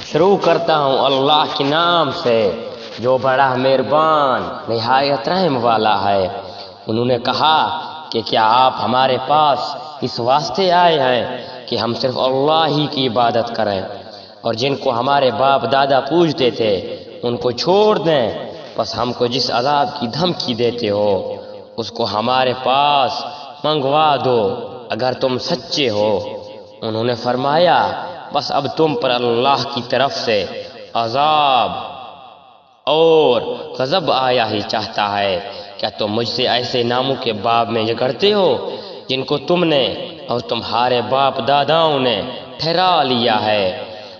شروع کرتا ہوں اللہ کے نام سے جو بڑا مہربان نہایت رحم والا ہے۔ انہوں نے کہا کہ کیا آپ ہمارے پاس اس واسطے آئے ہیں کہ ہم صرف اللہ ہی کی عبادت کریں، اور جن کو ہمارے باپ دادا پوجتے تھے ان کو چھوڑ دیں؟ بس ہم کو جس عذاب کی دھمکی دیتے ہو اس کو ہمارے پاس منگوا دو اگر تم سچے ہو۔ انہوں نے فرمایا بس اب تم پر اللہ کی طرف سے عذاب اور غضب آیا ہی چاہتا ہے۔ کیا تم مجھ سے ایسے ناموں کے باب میں جھگڑتے ہو جن کو تم نے اور تمہارے باپ داداؤں نے ٹھہرا لیا ہے؟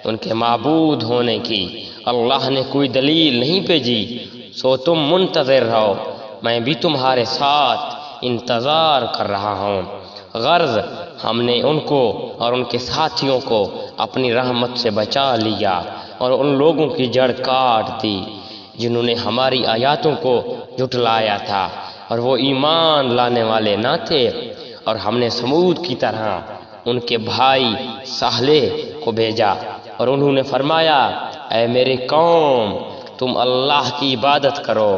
ان کے معبود ہونے کی اللہ نے کوئی دلیل نہیں بھیجی، سو تم منتظر رہو، میں بھی تمہارے ساتھ انتظار کر رہا ہوں۔ غرض ہم نے ان کو اور ان کے ساتھیوں کو اپنی رحمت سے بچا لیا اور ان لوگوں کی جڑ کاٹ دی جنہوں نے ہماری آیاتوں کو جھٹلایا تھا اور وہ ایمان لانے والے نہ تھے، اور ہم نے سمود کی طرح ان کے بھائی صالح کو بھیجا اور انہوں نے فرمایا اے میرے قوم تم اللہ کی عبادت کرو،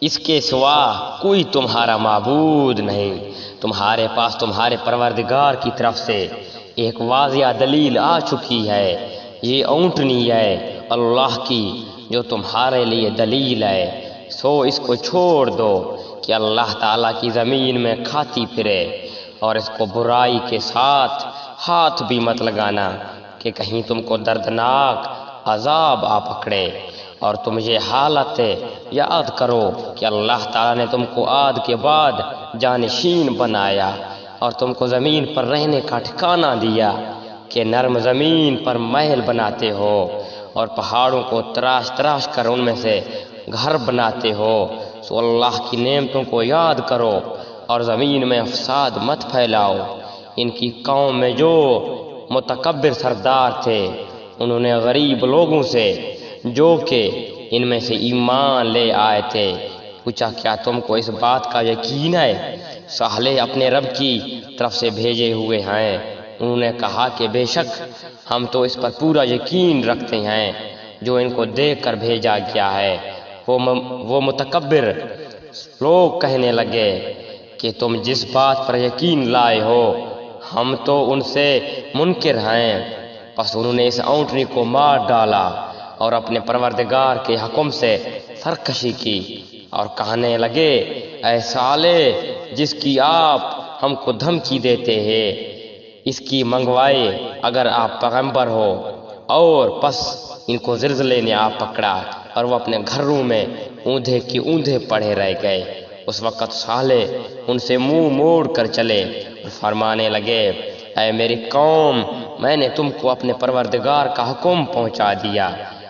اس کے سوا کوئی تمہارا معبود نہیں۔ تمہارے پاس تمہارے پروردگار کی طرف سے ایک واضح دلیل آ چکی ہے، یہ اونٹنی ہے اللہ کی جو تمہارے لیے دلیل ہے، سو اس کو چھوڑ دو کہ اللہ تعالیٰ کی زمین میں کھاتی پھرے، اور اس کو برائی کے ساتھ ہاتھ بھی مت لگانا کہ کہیں تم کو دردناک عذاب آ پکڑے۔ اور تم یہ حالت یاد کرو کہ اللہ تعالیٰ نے تم کو عاد کے بعد جانشین بنایا اور تم کو زمین پر رہنے کا ٹھکانہ دیا کہ نرم زمین پر محل بناتے ہو اور پہاڑوں کو تراش تراش کر ان میں سے گھر بناتے ہو۔ سو اللہ کی نعمتوں کو یاد کرو اور زمین میں فساد مت پھیلاؤ۔ ان کی قوم میں جو متکبر سردار تھے انہوں نے غریب لوگوں سے جو کہ ان میں سے ایمان لے آئے تھے پوچھا کیا تم کو اس بات کا یقین ہے صالح اپنے رب کی طرف سے بھیجے ہوئے ہیں؟ انہوں نے کہا کہ بے شک ہم تو اس پر پورا یقین رکھتے ہیں جو ان کو دیکھ کر بھیجا گیا ہے۔ وہ متکبر لوگ کہنے لگے کہ تم جس بات پر یقین لائے ہو ہم تو ان سے منکر ہیں۔ پس انہوں نے اس اونٹنی کو مار ڈالا اور اپنے پروردگار کے حکم سے سرکشی کی اور کہنے لگے اے صالح جس کی آپ ہم کو دھمکی دیتے ہیں اس کی منگوائے اگر آپ پیغمبر ہو۔ اور پس ان کو زلزلے نے آپ پکڑا اور وہ اپنے گھروں میں اوندھے کی اوندھے پڑے رہ گئے۔ اس وقت صالح ان سے منہ موڑ کر چلے اور فرمانے لگے اے میری قوم میں نے تم کو اپنے پروردگار کا حکم پہنچا دیا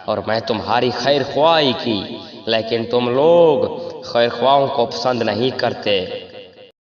اور میں تمہاری خیر خواہی کی، لیکن تم لوگ خیر خواہوں کو پسند نہیں کرتے۔